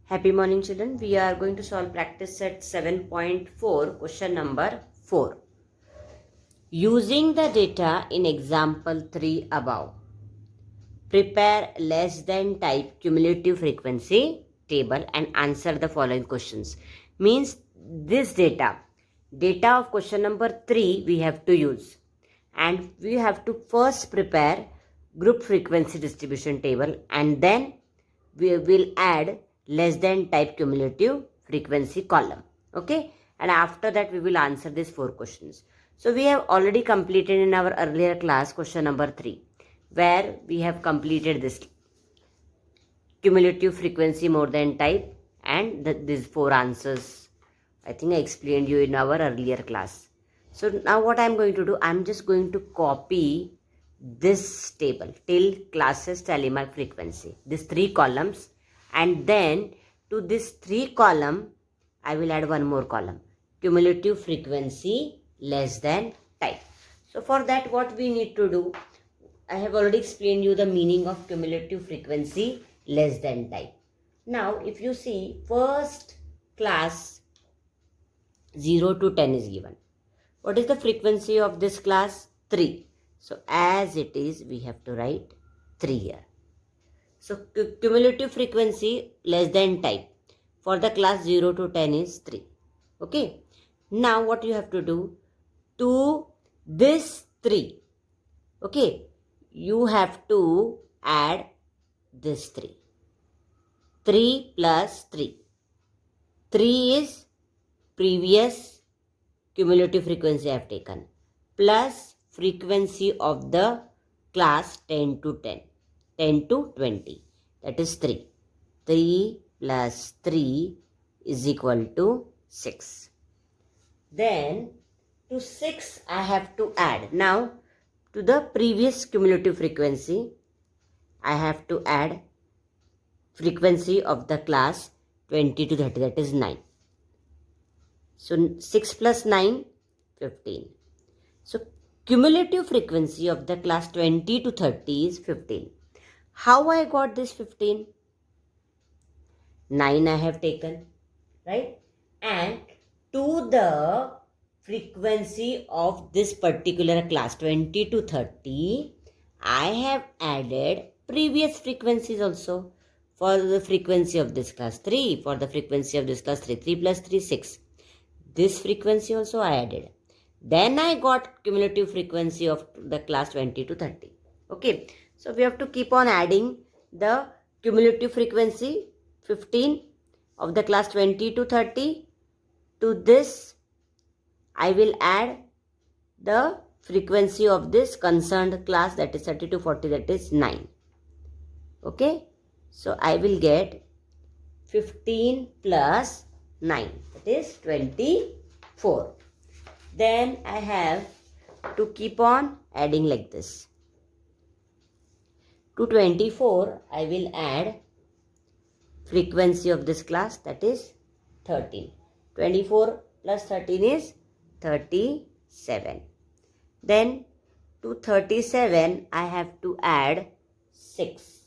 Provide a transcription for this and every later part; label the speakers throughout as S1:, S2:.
S1: Happy morning, children. We are going to solve practice set 7.4, question number 4. Using the data in example 3 above, prepare less than type cumulative frequency table and answer the following questions. Means this data of question number 3 we have to use, and we have to first prepare group frequency distribution table, and then we will add less than type cumulative frequency column. Okay, and after that we will answer these 4 questions. So we have already completed in our earlier class question number 3, where we have completed this cumulative frequency more than type and these 4 answers. I think I explained you in our earlier class. So now what I am going to do, I am just going to copy this table till classes tally mark frequency, these 3 columns, and then to this 3 column I will add one more column, cumulative frequency less than type. So for that what we need to do, I have already explained you the meaning of cumulative frequency less than type. Now if you see, first class 0 to 10 is given. What is the frequency of this class? 3. So as it is, we have to write 3 here. So cumulative frequency less than type for the class 0 to 10 is 3. Okay. Now what you have to do, to this 3, okay, you have to add this 3. 3 plus 3. 3 is previous cumulative frequency I have taken, plus frequency of the class 10 to 10, 10 to 20, that is 3. 3 plus 3 is equal to 6. Then to 6 I have to add, now to the previous cumulative frequency I have to add frequency of the class 20 to 30, that is 9. So 6 plus 9, 15. So cumulative frequency of the class 20 to 30 is 15. How I got this 15? 9 I have taken, right? And to the frequency of this particular class 20 to 30, I have added previous frequencies also. For the frequency of this class 3, for the frequency of this class 3, 3 plus 3, 6. This frequency also I added. Then I got cumulative frequency of the class 20 to 30. Okay. So we have to keep on adding the cumulative frequency 15 of the class 20 to 30. To this I will add the frequency of this concerned class, that is 30 to 40, that is 9. Okay. So I will get 15 plus 9, that is 24. Then I have to keep on adding like this. To 24 I will add frequency of this class, that is 13. 24 plus 13 is 37. Then to 37 I have to add 6.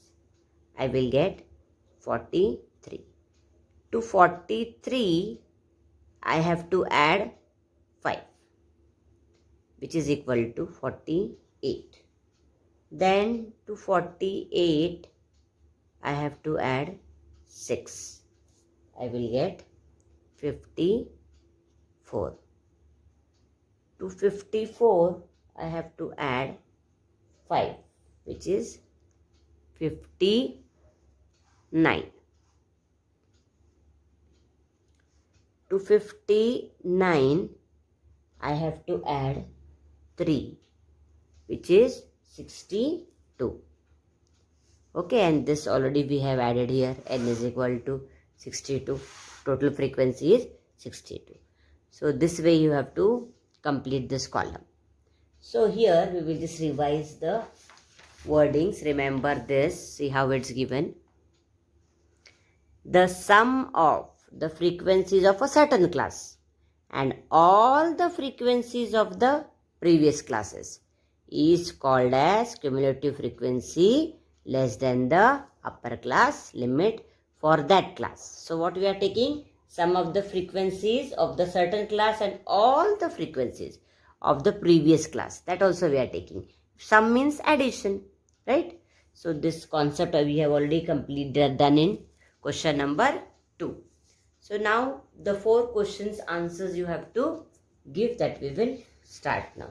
S1: I will get 43. To 43 I have to add 5, which is equal to 48. Then to 48 I have to add 6. I will get 54. To 54 I have to add 5, which is 59. To 59 I have to add 3, which is 62. Okay, and this already we have added here. N is equal to 62. Total frequency is 62. So this way you have to complete this column. So here we will just revise the wordings. Remember this. See how it's given. The sum of the frequencies of a certain class and all the frequencies of the previous classes is called as cumulative frequency less than the upper class limit for that class. So what we are taking? Sum of the frequencies of the certain class and all the frequencies of the previous class. That also we are taking. Sum means addition, right? So this concept we have already completed, done in question number 2. So now the 4 questions answers you have to give, that we will start now.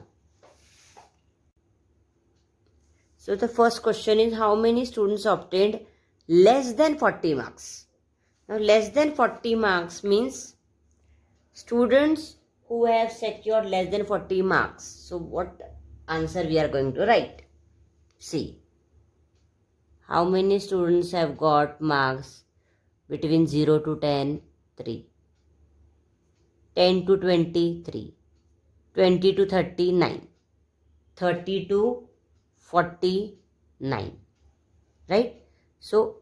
S1: So the first question is, how many students obtained less than 40 marks? Now less than 40 marks means students who have secured less than 40 marks. So what answer we are going to write? See, how many students have got marks between 0 to 10? 3. 10 to 20? 3. 20 to 30? 9. 30 to 49. Right? So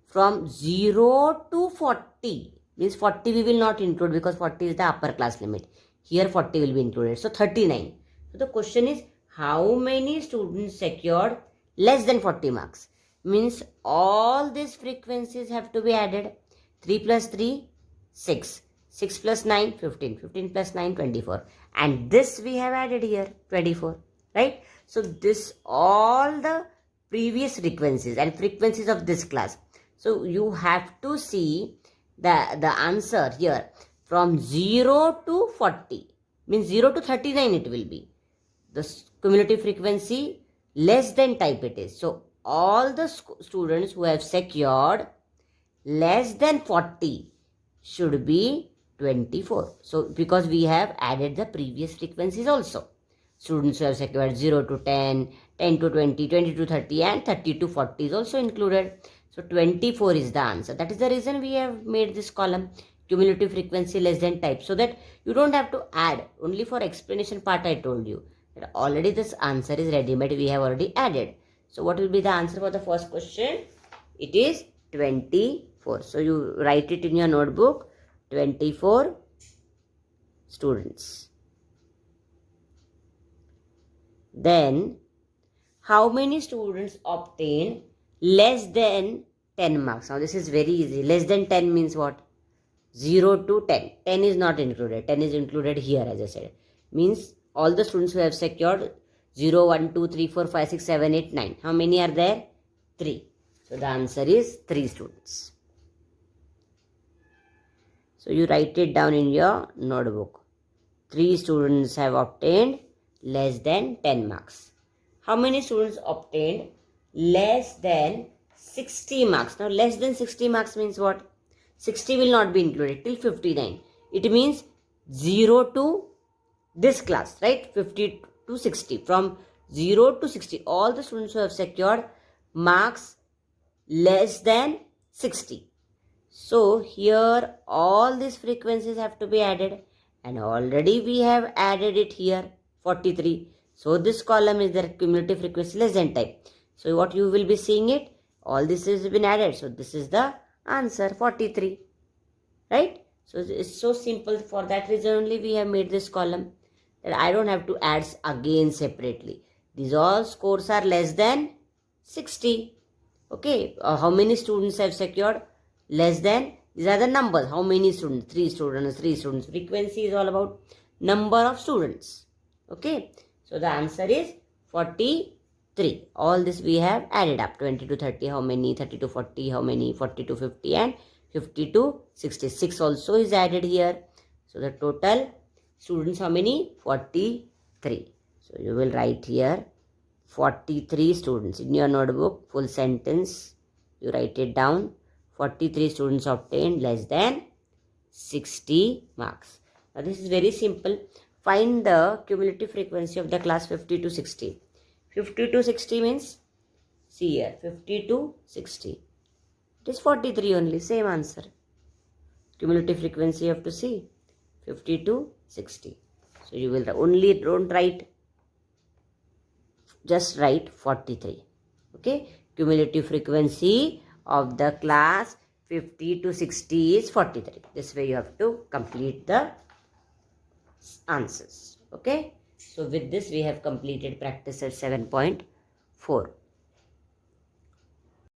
S1: from 0 to 40 means 40 we will not include because 40 is the upper class limit. Here 40 will be included. So 39. So the question is, how many students secured less than 40 marks? Means all these frequencies have to be added. 3 plus 3, 6. 6 plus 9, 15. 15 plus 9, 24. And this we have added here, 24. Right? So this all the previous frequencies and frequencies of this class. So you have to see the answer here from 0 to 40. Means 0 to 39 it will be. The cumulative frequency less than type it is. So all the students who have secured less than 40 should be 24. So because we have added the previous frequencies also. Students who have secured 0 to 10, 10 to 20, 20 to 30 and 30 to 40 is also included. So 24 is the answer. That is the reason we have made this column cumulative frequency less than type, so that you don't have to add. Only for explanation part I told you that already this answer is ready-made, we have already added. So what will be the answer for the first question? It is 24. So you write it in your notebook, 24 students. Then, how many students obtain less than 10 marks? Now this is very easy. Less than 10 means what? 0 to 10. 10 is not included. 10 is included here, as I said. Means all the students who have secured 0, 1, 2, 3, 4, 5, 6, 7, 8, 9. How many are there? 3. So the answer is 3 students. So you write it down in your notebook. 3 students have obtained less than 10 marks. How many students obtained less than 60 marks? Now less than 60 marks means what? 60 will not be included till 59. It means 0 to this class, right? 50 to 60. From 0 to 60, all the students who have secured marks less than 60. So here all these frequencies have to be added, and already we have added it here, 43. So this column is the cumulative frequency less than type. So what you will be seeing it, all this has been added. So this is the answer, 43. Right? So it's so simple. For that reason only we have made this column, that I don't have to add again separately. These all scores are less than 60. Okay. How many students have secured less than? These are the numbers. How many students? 3 students, 3 students. Frequency is all about number of students. Okay. So the answer is 43. All this we have added up. 20 to 30, how many? 30 to 40, how many? 40 to 50 and 50 to 66 also is added here. So the total students how many? 43. So you will write here 43 students in your notebook. Full sentence. You write it down. 43 students obtained less than 60 marks. Now this is very simple. Find the cumulative frequency of the class 50 to 60. 50 to 60 means, see here, 50 to 60. It is 43 only, same answer. Cumulative frequency you have to see, 50 to 60. So you will only, don't write, just write 43. Okay, cumulative frequency of the class 50 to 60 is 43. This way you have to complete the answers. Okay, so with this we have completed practice at 7.4.